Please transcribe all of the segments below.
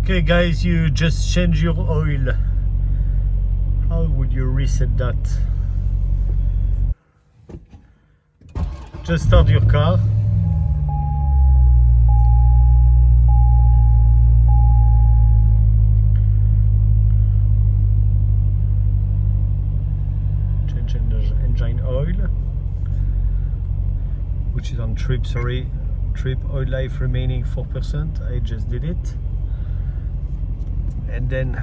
Okay guys, you just change your oil. How would you reset that? Just start your car. Change engine oil, which is on trip, sorry. Trip oil life remaining 4%. I just did it. And then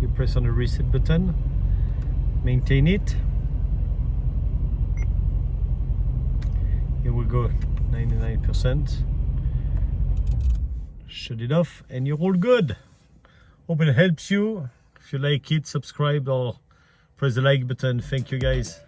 you press on the reset button, maintain it. Here we go, 99%. Shut it off and you're all good. Hope it helps you. If you like it, subscribe or press the like button. Thank you guys.